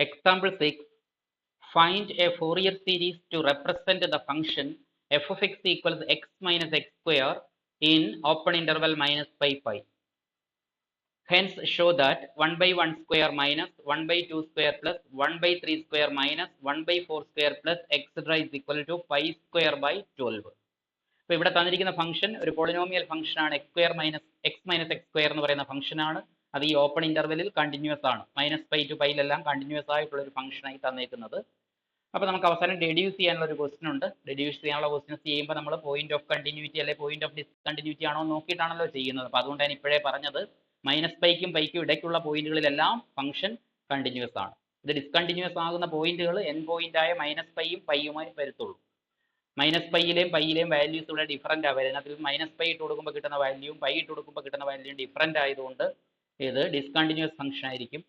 Example 6. Find a Fourier series to represent the function f of x equals x minus x square in open interval minus pi pi. Hence show that 1 by 1 square minus 1 by 2 square plus 1 by 3 square minus 1 by 4 square plus etc is equal to pi square by 12. അപ്പോൾ ഇവിടെ തന്നിരിക്കുന്ന function ഒരു polynomial function ആണ്. x minus X square എന്ന് പറയുന്ന function ആണ്. അത് ഈ ഓപ്പൺ ഇന്റർവെല്ലിൽ കണ്ടിന്യൂസ് ആണ്. -π to πയിലെല്ലാം കണ്ടിന്യൂസ് ആയിട്ടുള്ള ഒരു ഫംഗ്ഷൻ ആയി തന്നേക്കുന്നത്. അപ്പോൾ നമുക്ക് അവസാനം ഡെഡ്യൂസ് ചെയ്യാനുള്ള ഒരു ക്വസ്റ്റ്യൻ ഉണ്ട്. ഡെഡ്യൂസ് ചെയ്യാനുള്ള ക്വസ്റ്റ്യൻസ് ചെയ്യുമ്പോൾ നമ്മൾ പോയിന്റ് ഓഫ് കണ്ടിന്യൂറ്റി അല്ലെങ്കിൽ പോയിന്റ് ഓഫ് ഡിസ്കണ്ടിന്യൂറ്റി ആണോ നോക്കിയിട്ടാണല്ലോ ചെയ്യുന്നത്. അപ്പോൾ അതുകൊണ്ട് ഞാൻ ഇപ്പോഴേ പറഞ്ഞത് -πക്കും πക്കും ഇടയ്ക്കുള്ള പോയിന്റുകളിലെല്ലാം ഫംഗ്ഷൻ കണ്ടിന്യൂസ് ആണ്. ഇത് ഡിസ്കണ്ടിന്യൂസ് ആകുന്ന പോയിന്റുകൾ n പോയിന്റ് ആയ -πയും πയുമായി വരത്തുള്ളൂ. -πയിലെയും πയിലെയും വാല്യൂസ് ഇവിടെ ഡിഫറൻ്റ് ആണ് വരുന്നത്. അതിൽ -π ഇട്ട് കൊടുക്കുമ്പോൾ കിട്ടുന്ന വാല്യൂയും π ഇട്ട് കൊടുക്കുമ്പോൾ കിട്ടുന്ന വാല്യൂയും ഡിഫറൻ്റ് ആയതുകൊണ്ട് ഇത് ഡിസ്കണ്ടിന്യൂസ് ഫംഗ്ഷൻ ആയിരിക്കും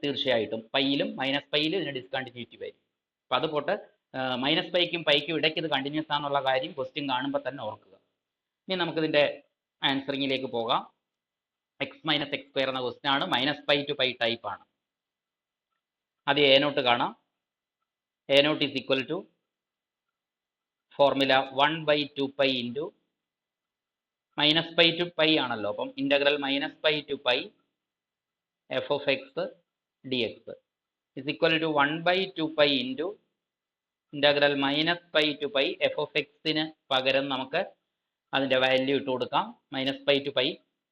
തീർച്ചയായിട്ടും. പൈയിലും -πയിലും ഇതിന് ഡിസ്കണ്ടിന്യൂറ്റി വരും. അപ്പോൾ അത് പോട്ടെ, -πക്കും πക്കും ഇടയ്ക്ക് ഇത് കണ്ടിന്യൂസ് ആണെന്നുള്ള കാര്യം ക്വസ്റ്റ്യൻ കാണുമ്പോൾ തന്നെ ഓർക്കുക. ഇനി നമുക്കിതിൻ്റെ ആൻസറിങ്ങിലേക്ക് പോകാം. x മൈനസ് എക്സ് സ്ക്വയർ എന്ന ക്വസ്റ്റ്യൻ ആണ്. -π to π ടൈപ്പ് ആണ്. ആദ്യം a നോട്ട് കാണാം. a naught is equal to formula 1/2π into -π to π ആണല്ലോ. അപ്പം integral -π to π f of x dx is equal to 1/2π into integral -π to π f of x ന് പകരം നമുക്ക് അതിൻ്റെ വാല്യൂ ഇട്ട് കൊടുക്കാം. -π to π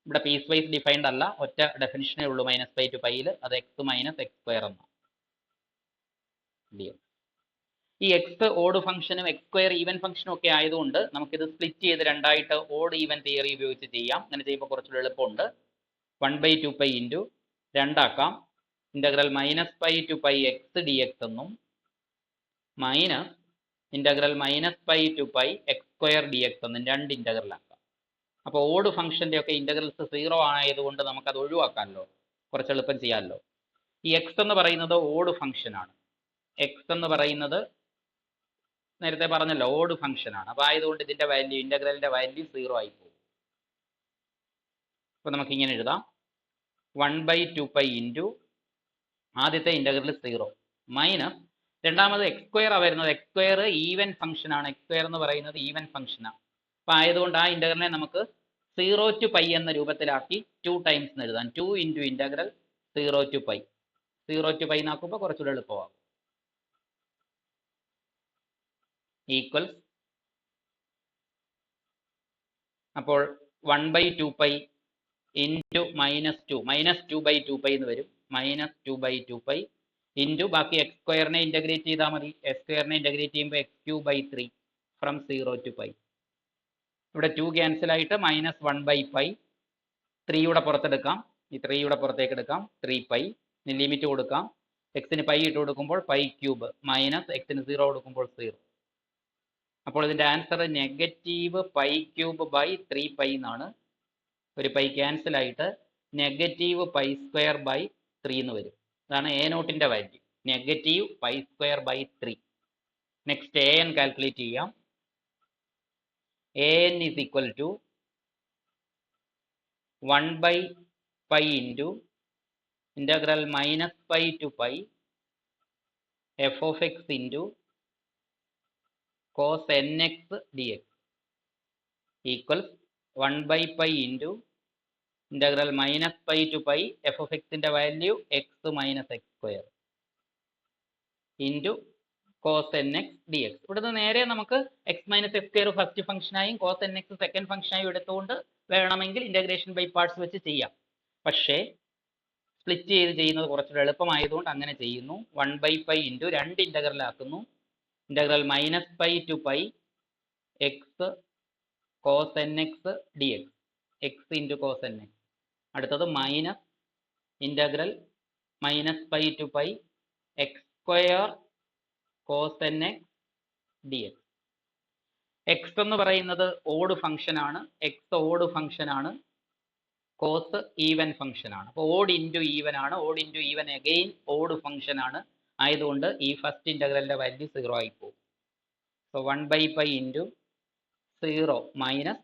ഇവിടെ പീസ് വൈസ് ഡിഫൈൻഡ് അല്ല, ഒറ്റ ഡെഫിനിഷനേ ഉള്ളൂ -π to πയിൽ. അത് x മൈനസ് എക്സ് സ്ക്വയർ എന്നാണ് dx. ഈ എക്സ് ഓഡ് ഫംഗ്ഷനും എക്സ് സ്ക്വയർ ഈവൻ ഫംഗ്ഷനും ഒക്കെ ആയതുകൊണ്ട് നമുക്കിത് സ്പ്ലിറ്റ് ചെയ്ത് രണ്ടായിട്ട് ഓഡ് ഈവൻ തിയറി ഉപയോഗിച്ച് ചെയ്യാം. അങ്ങനെ ചെയ്യുമ്പോൾ കുറച്ചുകൂടി എളുപ്പമുണ്ട്. 1/2π ഇൻറ്റു രണ്ടാക്കാം ഇൻ്റഗ്രൽ -π to π x dx എന്നും minus integral -π to π x square dx എന്നും രണ്ട് ഇൻ്റഗ്രലാക്കാം. അപ്പോൾ ഓഡ് ഫംഗ്ഷൻ്റെ ഒക്കെ ഇൻ്റഗ്രൽസ് 0 ആയതുകൊണ്ട് നമുക്കത് ഒഴിവാക്കാമല്ലോ, കുറച്ച് എളുപ്പം ചെയ്യാമല്ലോ. ഈ എക്സ് എന്ന് പറയുന്നത് ഓഡ് ഫംഗ്ഷനാണ്. എക്സ് എന്ന് പറയുന്നത് നേരത്തെ പറഞ്ഞല്ലോ ഓഡ് ഫംഗ്ഷൻ ആണ്. അപ്പോൾ ആയതുകൊണ്ട് ഇതിൻ്റെ വാല്യൂ ഇൻ്റഗ്രലിൻ്റെ വാല്യൂ 0 ആയി പോകും. അപ്പോൾ നമുക്ക് ഇങ്ങനെ എഴുതാം. 1/2π ഇൻറ്റു ആദ്യത്തെ ഇൻ്റഗ്രൽ 0 മൈനസ് രണ്ടാമത് എക്സ് സ്ക്വയർ ആ വരുന്നത്. എക്സ് സ്ക്വയർ ഈവൻ ഫംഗ്ഷൻ ആണ്. എക്സ് സ്ക്വയർ എന്ന് പറയുന്നത് ഈവൻ ഫംഗ്ഷനാണ്. അപ്പോൾ ആയതുകൊണ്ട് ആ ഇൻ്റഗ്രലിനെ നമുക്ക് 0 to π എന്ന രൂപത്തിലാക്കി 2 ടൈംസ് എഴുതാം. 2 ഇൻറ്റു ഇൻ്റഗ്രൽ 0 to π. 0 to π എന്നാക്കുമ്പോൾ കുറച്ചുകൂടെ എളുപ്പമാകും. ഈക്വൽസ് അപ്പോൾ 1/2π ഇൻറ്റു -2/2π എന്ന് വരും. -2/2π ഇൻറ്റു ബാക്കി എക്സ് സ്ക്വയറിനെ ഇൻ്റഗ്രേറ്റ് ചെയ്താൽ മതി. എക്സ് സ്ക്വയറിനെ ഇൻ്റഗ്രേറ്റ് ചെയ്യുമ്പോൾ x³ 3 ഫ്രം 0 to π. ഇവിടെ 2 ക്യാൻസൽ ആയിട്ട് -1/π 3 പുറത്തെടുക്കാം. ഈ 3 പുറത്തേക്ക് എടുക്കാം. 3π ലിമിറ്റ് കൊടുക്കാം. എക്സിന് π ഇട്ട് കൊടുക്കുമ്പോൾ π³ മൈനസ് എക്സിന് 0 കൊടുക്കുമ്പോൾ 0. അപ്പോൾ ഇതിൻ്റെ ആൻസർ -π³ 3π എന്നാണ്. ഒരു π ക്യാൻസൽ ആയിട്ട് -π²/3 എന്ന് വരും. അതാണ് a നോട്ടിൻ്റെ വാല്യൂ, -π²/3. നെക്സ്റ്റ് an കാൽക്കുലേറ്റ് ചെയ്യാം. an is equal to 1/π into integral -π to π f of x into cos nx dx equals 1/π into integral -π to π f of xൻ്റെ value x minus X square into cos nx dx. ഇവിടുന്ന് നേരെ നമുക്ക് x minus X square first ഫംഗ്ഷനായും cos nx second ഫംഗ്ഷനായും എടുത്തുകൊണ്ട് വേണമെങ്കിൽ integration by parts വെച്ച് ചെയ്യാം. പക്ഷേ സ്പ്ലിറ്റ് ചെയ്ത് ചെയ്യുന്നത് കുറച്ചുകൂടെ എളുപ്പമായതുകൊണ്ട് അങ്ങനെ ചെയ്യുന്നു. 1/π ഇൻറ്റു രണ്ട് ഇൻ്റഗ്രലാക്കുന്നു. Integral -π to π x cos nx dx x into cos nx. അടുത്തത് minus integral -π to π x square cos nx dx. X എന്ന് പറയുന്നത് ഓഡ് ഫംഗ്ഷൻ ആണ്. എക്സ് ഓഡ് ഫംഗ്ഷൻ ആണ്. കോസ് ഈവൻ ഫംഗ്ഷൻ ആണ്. അപ്പോൾ ഓഡ് ഇൻറ്റു ഈവൻ ആണ്. Odd into even again odd function ആണ്. ആയതുകൊണ്ട് ഈ ഫസ്റ്റ് ഇൻ്റഗ്രലിൻ്റെ വാല്യൂ 0 ആയി പോകും. സോ 1/π ഇൻറ്റു 0 മൈനസ്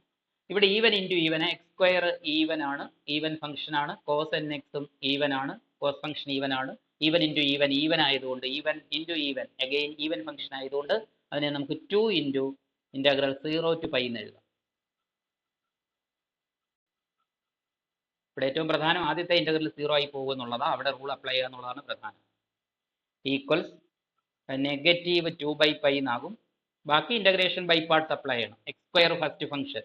ഇവിടെ even into even, X square even ആണ്, ഈവൻ ഫംഗ്ഷൻ ആണ്. കോസ് nx ഈവൻ ആണ്, കോസ് ഫംഗ്ഷൻ ഈവൻ ആണ്. ഈവൻ ഇൻറ്റു ഈവൻ, ഈവൻ ആയതുകൊണ്ട് even into even, again even function ആയതുകൊണ്ട് അതിനെ നമുക്ക് 2 ഇൻറ്റു ഇൻ്റഗ്രൽ 0 to പൈ എന്ന് എഴുതാം. ഇവിടെ ഏറ്റവും പ്രധാനം ആദ്യത്തെ ഇൻ്റഗ്രൽ 0 ആയി പോകും എന്നുള്ളതാണ്. അവിടെ റൂൾ അപ്ലൈ ചെയ്യുക എന്നുള്ളതാണ് പ്രധാനം. ഈക്വൽസ് നെഗറ്റീവ് 2 ബൈ പൈ എന്നാകും. ബാക്കി ഇൻ്റഗ്രേഷൻ ബൈ പാർട്സ് അപ്ലൈ ചെയ്യണം. X square first function,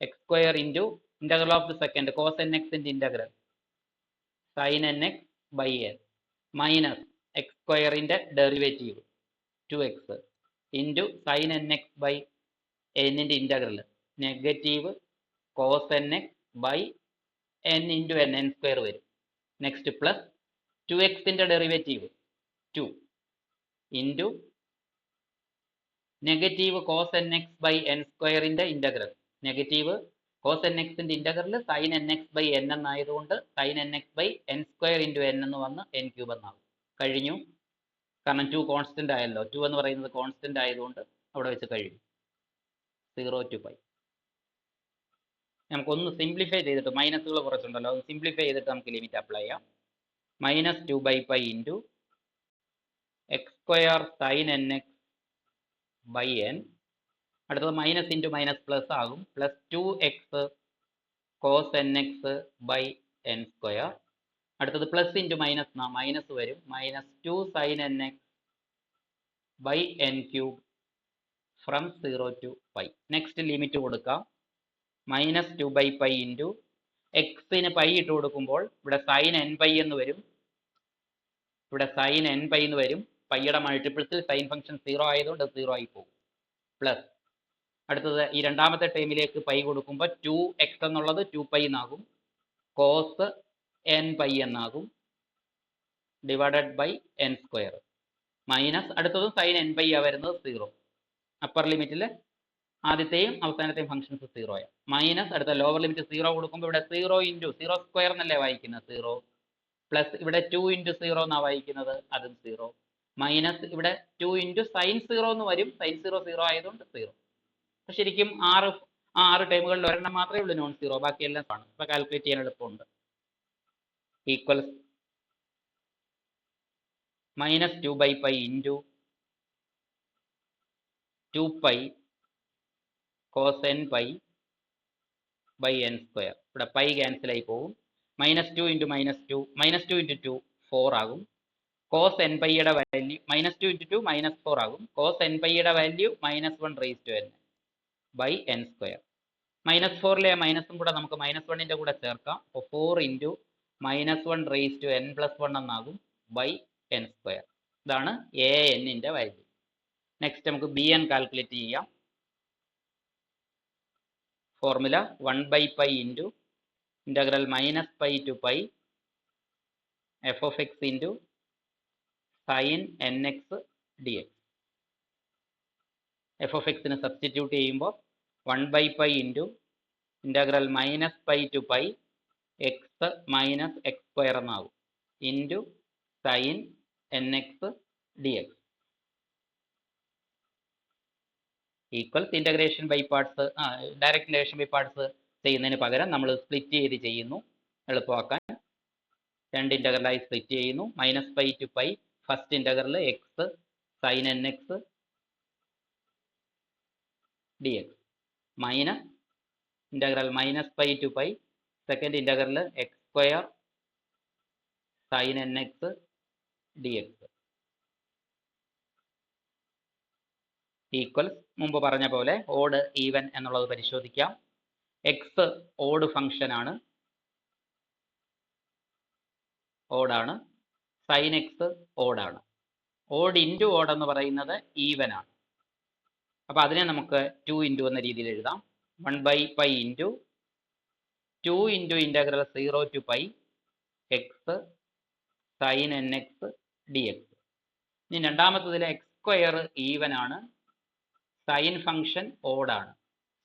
x square into integral of the second cos n എക്സിൻ്റെ integral sine N X by n minus x സ്ക്വയറിൻ്റെ derivative 2x into sine N X by എന്നിൻ്റെ integral negative cos N X by n into n, n square വരും. Next plus 2x derivative 2 into negative cos N X by n സ്ക്വയറിൻ്റെ integral, negative cos n എക്സിൻ്റെ integral sine N X by n എന്നായതുകൊണ്ട് sine N X by N square into n എന്ന് വന്ന് N cube എന്നാകും. കഴിഞ്ഞു. കാരണം 2 constant ആയല്ലോ, 2 എന്ന് പറയുന്നത് കോൺസ്റ്റൻ്റ് ആയതുകൊണ്ട് അവിടെ വെച്ച് കഴിഞ്ഞു. 0 to പൈ. നമുക്കൊന്ന് സിംപ്ലിഫൈ ചെയ്തിട്ട്, മൈനസുകൾ കുറച്ചുണ്ടല്ലോ, അത് സിംപ്ലിഫൈ ചെയ്തിട്ട് നമുക്ക് ലിമിറ്റ് അപ്ലൈ ചെയ്യാം. Minus 2 by pi into X square sine N X by N, അടുത്തത് മൈനസ് ഇൻറ്റു മൈനസ് പ്ലസ് ആകും, plus 2x cos N X by N square, അടുത്തത് പ്ലസ് ഇൻറ്റു മൈനസ് മൈനസ് വരും, minus 2 sine N X by N cube from 0 to pi. Next limit കൊടുക്കാം. Minus 2 by pi into എക്സിന് pi ഇട്ട് കൊടുക്കുമ്പോൾ ഇവിടെ sine n pi എന്ന് വരും, ഇവിടെ സൈൻ എൻ പൈ എന്ന് വരും. പൈയുടെ മൾട്ടിപ്പിൾസിൽ സൈൻ ഫംഗ്ഷൻ 0 ആയതുകൊണ്ട് 0 ആയി പോകും. പ്ലസ് അടുത്തത് ഈ രണ്ടാമത്തെ ടൈമിലേക്ക് പൈ കൊടുക്കുമ്പോൾ 2x എന്നുള്ളത് 2 പൈ എന്നാകും, കോസ് എൻ പൈ എന്നാകും, divided by N square, minus അടുത്തതും സൈൻ എൻ പൈ ആ വരുന്നത് 0. അപ്പർ ലിമിറ്റിൽ ആദ്യത്തെയും അവസാനത്തെയും ഫംഗ്ഷൻസ് 0 ആയ, മൈനസ് അടുത്ത ലോവർ ലിമിറ്റ് 0 കൊടുക്കുമ്പോൾ ഇവിടെ 0 ഇൻറ്റു 0 സ്ക്വയർ എന്നല്ലേ വായിക്കുന്നത് 0, പ്ലസ് ഇവിടെ 2 ഇൻറ്റു 0 എന്നാണ് വായിക്കുന്നത്, അതും 0, മൈനസ് ഇവിടെ 2 ഇൻറ്റു സൈൻ 0 എന്ന് വരും, സൈൻ 0 0 ആയതുകൊണ്ട് 0. ശരിക്കും 6 ടൈമുകളിൽ ഒരെണ്ണം മാത്രമേ ഉള്ളൂ നോൺ 0, ബാക്കിയെല്ലാം ആണ്. ഇപ്പോൾ കാൽക്കുലേറ്റ് ചെയ്യാൻ എളുപ്പമുണ്ട്. Equals minus 2 by pi into 2 pi cos N pi by N square, ഇവിടെ പൈ ക്യാൻസൽ ആയി പോകും. Minus 2 into minus 2, minus 2 into 2 4 ആകും. കോസ് എൻ പൈയുടെ വാല്യൂ മൈനസ് 2 ഇൻറ്റു 2 മൈനസ് 4 ആകും. കോസ് എൻ പൈയുടെ value -1 raise to n by N square. Minus 4ലെ മൈനസും കൂടെ നമുക്ക് -1ൻ്റെ കൂടെ ചേർക്കാം. അപ്പോൾ 4 into -1 raise to N plus 1 എന്നാകും ബൈ എൻ സ്ക്വയർ. ഇതാണ് എ എന്നിൻ്റെ വാല്യൂ. നെക്സ്റ്റ് നമുക്ക് ബി എൻ കാൽക്കുലേറ്റ് ചെയ്യാം. Formula 1 by pi into integral minus pi to pi f of x into sine N X D x. F of എക്സിന് substitute ചെയ്യുമ്പോൾ 1 by pi into integral minus pi to pi x minus X square എന്നാകും into sine N X D X equals integration by parts. Direct integration by parts ചെയ്യുന്നതിന് പകരം നമ്മൾ split ചെയ്ത് ചെയ്യുന്നു എളുപ്പമാക്കാൻ. 2 ഇൻ്റഗ്രലായി സ്പ്ലിറ്റ് ചെയ്യുന്നു. Minus pi to pi first integral X sine N X D X minus integral minus pi to pi second integral X square sine N X D X equals മുമ്പ് പറഞ്ഞ പോലെ ഓഡ് ഈവൻ എന്നുള്ളത് പരിശോധിക്കാം. X odd function ആണ്, ഓഡാണ്. Sine x ഓഡാണ്. Odd into odd എന്ന് പറയുന്നത് ഈവൻ ആണ്. അപ്പോൾ അതിനെ നമുക്ക് 2 ഇൻറ്റു എന്ന രീതിയിൽ എഴുതാം. 1 by pi into 2 into integral 0 to pi x sine N X D x. ഇനി രണ്ടാമത്തതിലെ എക്സ് സ്ക്വയർ ഈവൻ ആണ്, സൈൻ ഫംഗ്ഷൻ ഓഡാണ്.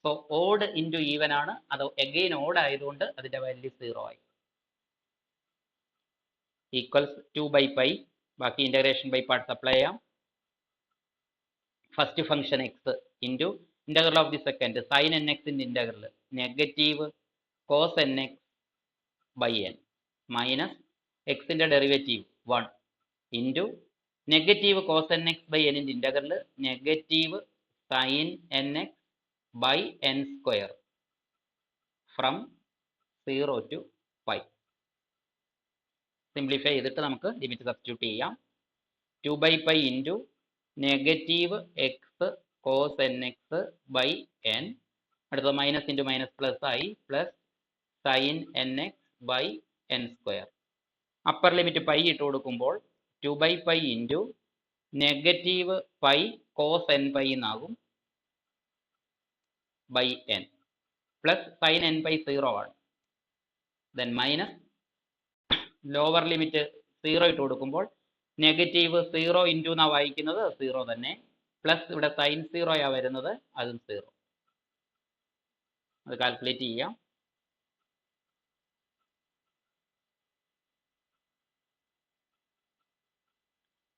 സോ ഓഡ് ഇൻറ്റു ഈവൻ ആണ്, അത് എഗെയിൻ ഓഡ് ആയതുകൊണ്ട് അതിൻ്റെ വാല്യൂ 0 ആയി. ഈക്വൽസ് 2 ബൈ പൈ, ബാക്കി ഇൻ്റഗ്രേഷൻ ബൈ പാർട്സ് അപ്ലൈ ചെയ്യാം. First function x into integral of the second sine n എക്സിൻ്റെ integral negative cos N X by n minus എക്സിൻ്റെ derivative 1 into negative cos N X by എന്നിൻ്റെ integral negative sine N X by N square from 0 to pi. Simplify ചെയ്തിട്ട് നമുക്ക് limit substitute ചെയ്യാം. 2/π into negative x cos N X by N, അടുത്തത് minus into minus plus ആയി, plus sine N X by N square. Upper limit pi ഇട്ട് കൊടുക്കുമ്പോൾ 2/π into negative pi cos N pi എന്നാകും by n, plus sine N pi 0 ആണ്. Then minus lower limit 0 ഇട്ട് കൊടുക്കുമ്പോൾ negative 0 into എന്നാണ് വായിക്കുന്നത്, 0 തന്നെ, പ്ലസ് ഇവിടെ സൈൻ 0 വരുന്നത്, അതും 0. അത് കാൽക്കുലേറ്റ് ചെയ്യാം.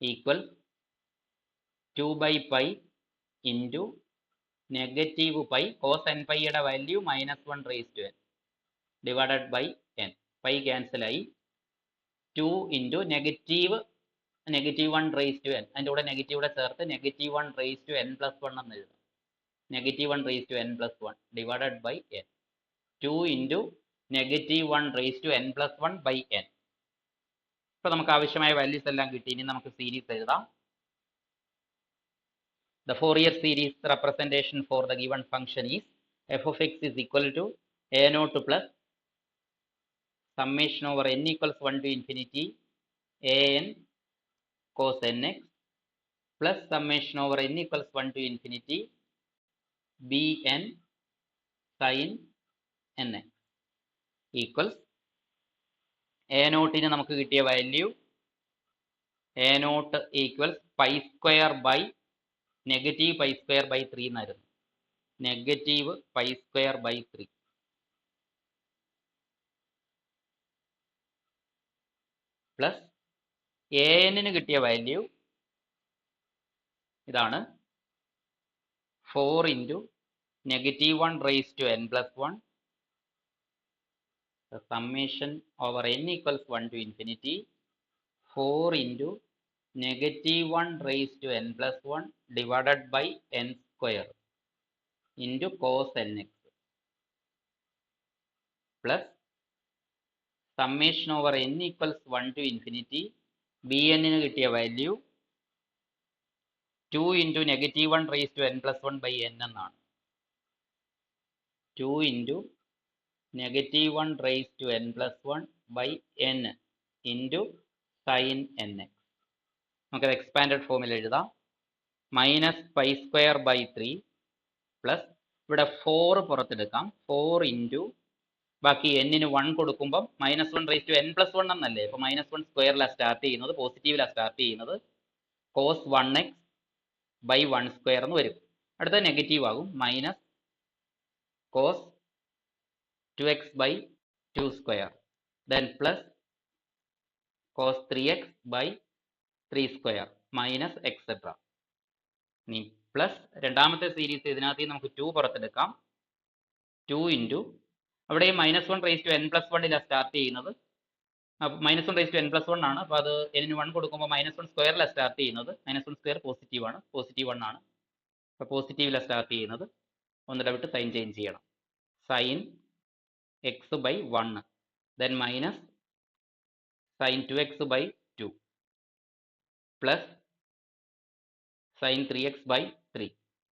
Equal 2/π into negative pi cos n പൈയുടെ value -1/n divided by n. Pi ക്യാൻസലായി. 2 ഇൻറ്റു നെഗറ്റീവ് 1/n, അതിൻ്റെ കൂടെ നെഗറ്റീവ് ചേർത്ത് -1/n+1 എന്ന് എഴുതാം. -1/n+1 divided by n. 2 into -1/n+1 by n. ഇപ്പോൾ നമുക്ക് ആവശ്യമായ വാല്യൂസ് എല്ലാം കിട്ടി. ഇനി നമുക്ക് സീരീസ് എഴുതാം. The Fourier series representation for the given function is f of x is equal to a0 plus summation over n equals 1 to infinity an cos nx plus summation over n equals 1 to infinity bn sin nx equals a0 ന് നമുക്ക് കിട്ടിയ value a0 equals pi square by negative pi square by 3 എന്നായിരുന്നു. Negative pi square by 3 plus an കിട്ടിയ value ഇതാണ്, 4 into -1/n+1 summation over n equals 1 to infinity 4 into -1/n+1 divided by n square into cos nx plus summation over n equals 1 to infinity bn ന് കിട്ടിയ value 2 into -1/n+1 by n എന്നാണ്. 2 into -1/n+1 by n into sine nx. നമുക്കത് expanded ഫോമിൽ എഴുതാം. -pi square by 3 plus ഇവിടെ 4 പുറത്തെടുക്കാം, 4 into ബാക്കി n-ന് 1 കൊടുക്കുമ്പം -1/n+1 എന്നല്ലേ, അപ്പോൾ -1 സ്ക്വയറിലാണ് സ്റ്റാർട്ട് ചെയ്യുന്നത്, പോസിറ്റീവിലാണ് സ്റ്റാർട്ട് ചെയ്യുന്നത്, cos 1x by 1 സ്ക്വയർ എന്ന് വരും. അടുത്ത നെഗറ്റീവ് ആകും, minus cos 2x by 2 square, then plus cos 3x by 3 square minus etcetera. ഇനി പ്ലസ് രണ്ടാമത്തെ സീരീസ് ഇതിനകത്ത് നമുക്ക് 2 പുറത്തെടുക്കാം, 2 ഇൻറ്റു അവിടെ -1/n+1 സ്റ്റാർട്ട് ചെയ്യുന്നത്, -1/n+1 ആണ്, അപ്പോൾ അത് n-ന് 1 കൊടുക്കുമ്പോൾ -1 സ്ക്വയറിലാണ് സ്റ്റാർട്ട് ചെയ്യുന്നത്, -1 സ്ക്വയർ പോസിറ്റീവ് ആണ്, പോസിറ്റീവ് 1 ആണ്, അപ്പോൾ പോസിറ്റീവിലാണ് സ്റ്റാർട്ട് ചെയ്യുന്നത്. ഒന്നിടവിട്ട് സൈൻ ചേഞ്ച് ചെയ്യണം, sine x by 1 then minus sine 2x by 2 plus sine 3x by 3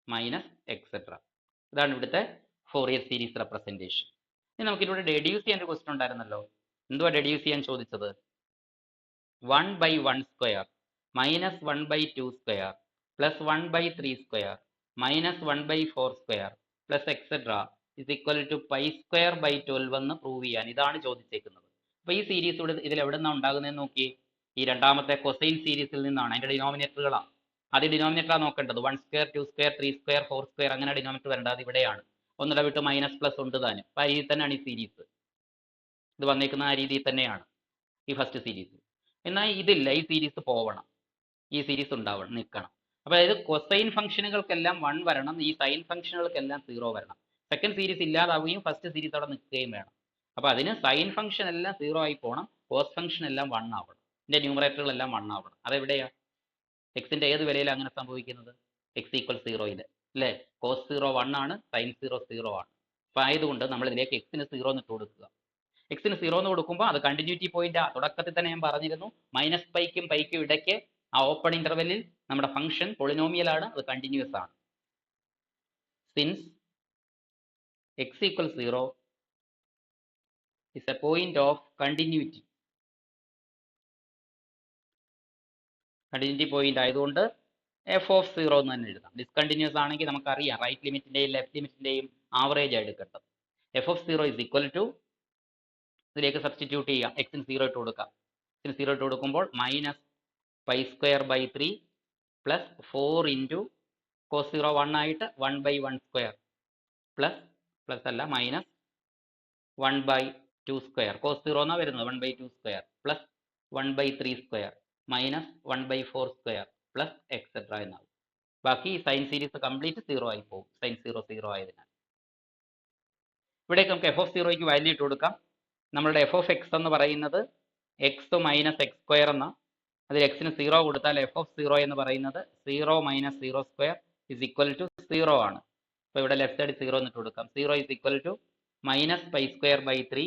minus etcetera. ഇതാണ് ഇവിടുത്തെ ഫോറിയർ സീരീസ് റെപ്രസെൻറ്റേഷൻ. ഇനി നമുക്കിവിടെ ഡെഡ്യൂസ് ചെയ്യാൻ ഒരു ക്വസ്റ്റൻ ഉണ്ടായിരുന്നല്ലോ. എന്തുവാ ഡെഡ്യൂസ് ചെയ്യാൻ ചോദിച്ചത്? 1/1 square minus 1/2 square plus 1/3 square minus 1/4 square plus etcetera is equal to pi square by 12 എന്ന് പ്രൂവ് ചെയ്യാൻ, ഇതാണ് ചോദിച്ചേക്കുന്നത്. അപ്പോൾ ഈ സീരീസ് ഇവിടെ ഇതിൽ എവിടെ നിന്നാണ് ഉണ്ടാകുന്നതെന്ന് നോക്കി. ഈ രണ്ടാമത്തെ കൊസൈൻ സീരീസിൽ നിന്നാണ്. അതിൻ്റെ ഡിനോമിനേറ്ററുകളാണ്. ആദ്യം ഡിനോമിനേറ്ററാണ് നോക്കേണ്ടത്. 1 സ്ക്വയർ 2 സ്ക്വയർ 3 സ്ക്വയർ 4 സ്ക്വയർ അങ്ങനെ ഡിനോമിനേറ്റർ വരേണ്ടത് ഇവിടെയാണ്. ഒന്നിടവിട്ട് മൈനസ് പ്ലസ് ഉണ്ട് താനും. അപ്പോൾ ആ രീതിയിൽ തന്നെയാണ് ഈ സീരീസ് ഇത് വന്നേക്കുന്ന, ആ രീതിയിൽ തന്നെയാണ് ഈ ഫസ്റ്റ് സീരീസ്. എന്നാൽ ഇതില്ല, ഈ സീരീസ് പോവണം, ഈ സീരീസ് ഉണ്ടാവണം, നിൽക്കണം. അപ്പോൾ അതായത് കൊസൈൻ ഫംഗ്ഷനുകൾക്കെല്ലാം 1 വരണം, ഈ സൈൻ ഫംഗ്ഷനുകൾക്കെല്ലാം 0 വരണം. സെക്കൻഡ് സീരീസ് ഇല്ലാതാവുകയും ഫസ്റ്റ് സീരീസ് അവിടെ നിൽക്കുകയും വേണം. അപ്പോൾ അതിന് സൈൻ ഫംഗ്ഷൻ എല്ലാം 0 ആയി പോകണം, കോസ് ഫംഗ്ഷൻ എല്ലാം 1 ആവണം. ഇതിൻ്റെ ന്യൂമറേറ്ററുകളെല്ലാം 1 ആവണം. അതെവിടെയാ? എക്സിൻ്റെ ഏത് വിലയിലാണ് അങ്ങനെ സംഭവിക്കുന്നത്? എക്സ് ഈക്വൽ 0യിൽ അല്ലേ? കോസ് 0 1 ആണ്, സൈൻ 0 0 ആണ്. അപ്പോൾ ആയതുകൊണ്ട് നമ്മൾ ഇതിലേക്ക് എക്സിന് 0 എന്ന് ഇട്ട് കൊടുക്കുക. എക്സിന് 0 എന്ന് കൊടുക്കുമ്പോൾ അത് കണ്ടിന്യൂറ്റി പോയിന്റ് തുടക്കത്തിൽ തന്നെ ഞാൻ പറഞ്ഞിരുന്നു, മൈനസ് പൈക്കും പൈക്കും ഇടയ്ക്ക് ആ ഓപ്പൺ ഇന്റർവെല്ലിൽ നമ്മുടെ ഫംഗ്ഷൻ പൊളിനോമിയൽ ആണ്, അത് കണ്ടിന്യൂസ് ആണ്. Since X equal 0 is a point of continuity. Continuity point ആയതുകൊണ്ട് എഫ് ഓഫ് 0 എന്ന് തന്നെ എഴുതാം. ഡിസ്കണ്ടിന്യൂസ് ആണെങ്കിൽ നമുക്കറിയാം റൈറ്റ് ലിമിറ്റിന്റെയും ലെഫ്റ്റ് ലിമിറ്റിന്റെയും ആവറേജ് ആയിട്ട് എടുക്കേണ്ടത്. F of 0 is equal to, ഇതിലേക്ക് സബ്സ്റ്റിറ്റ്യൂട്ട് ചെയ്യാം, എക്സിന് 0 ഇട്ട് കൊടുക്കാം. എക്സിന് 0 ഇട്ട് കൊടുക്കുമ്പോൾ minus pi square by 3 plus 4 into cos 0 1 ആയിട്ട് 1 ബൈ 1 സ്ക്വയർ പ്ലസ് പ്ലസ് അല്ല മൈനസ് 1 ബൈ 2 സ്ക്വയർ, കോസ് 0 എന്നാണ് വരുന്നത്, 1 by 2 square plus 1 by 3 square minus 1 by 4 square plus etcetera എന്നാവും. ബാക്കി സൈൻ സീരീസ് കംപ്ലീറ്റ് 0 ആയി പോകും, സൈൻ 0 0 ആയതിനാൽ. ഇവിടേക്ക് നമുക്ക് എഫ് ഓഫ് 0ക്ക് വാല്യൂ ഇട്ട് കൊടുക്കാം. നമ്മളുടെ എഫ് ഓഫ് എക്സ് എന്ന് പറയുന്നത് എക്സ് മൈനസ് എക്സ് സ്ക്വയർ എന്ന, അതിൽ എക്സിന് 0 കൊടുത്താൽ എഫ് ഓഫ് 0 എന്ന് പറയുന്നത് 0 minus 0 square is equal to 0 ആണ്. അപ്പോൾ ഇവിടെ ലെഫ്റ്റ് സൈഡ് 0 എന്നിട്ട് കൊടുക്കാം. 0 is equal to minus pi square by 3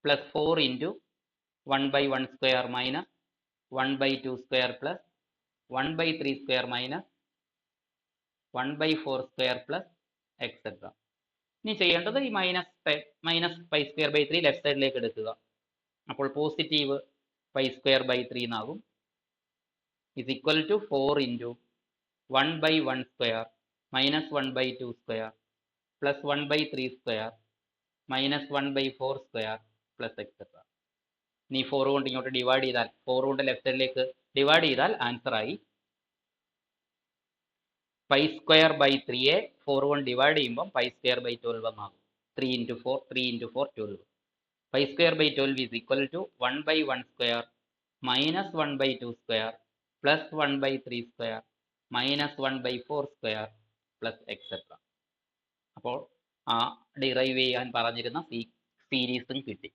plus 4 into 1 by 1 square minus 1 by 2 square plus 1 by 3 square minus 1 by 4 square plus etcetera. ഇനി ചെയ്യേണ്ടത് ഈ minus pi square by 3 left സൈഡിലേക്ക് എടുക്കുക. അപ്പോൾ പോസിറ്റീവ് പൈ സ്ക്വയർ ബൈ 3 എന്നാകും. Is equal to 4 into 1 by 1 square minus 1 by 2 square plus 1 by 3 square minus 1 by 4 square plus etcetera. ഇനി 4 കൊണ്ട് ഇങ്ങോട്ട് ഡിവൈഡ് ചെയ്താൽ, 4 കൊണ്ട് ലെഫ്റ്റ് സൈഡിലേക്ക് ഡിവൈഡ് ചെയ്താൽ ആൻസർ ആയി പൈ സ്ക്വയർ ബൈ 3യെ 4 കൊണ്ട് ഡിവൈഡ് ചെയ്യുമ്പോൾ പൈ സ്ക്വയർ ബൈ 12 എന്നാകും. 3 into 4 3 into 4 12. Pi square by 12 is equal to 1 by 1 square minus 1 by 2 square plus 1 by 3 square minus 1 by 4 square plus etcetera. അപ്പോൾ ആ derive ചെയ്യാൻ പറഞ്ഞിരുന്ന സീരീസും കിട്ടി.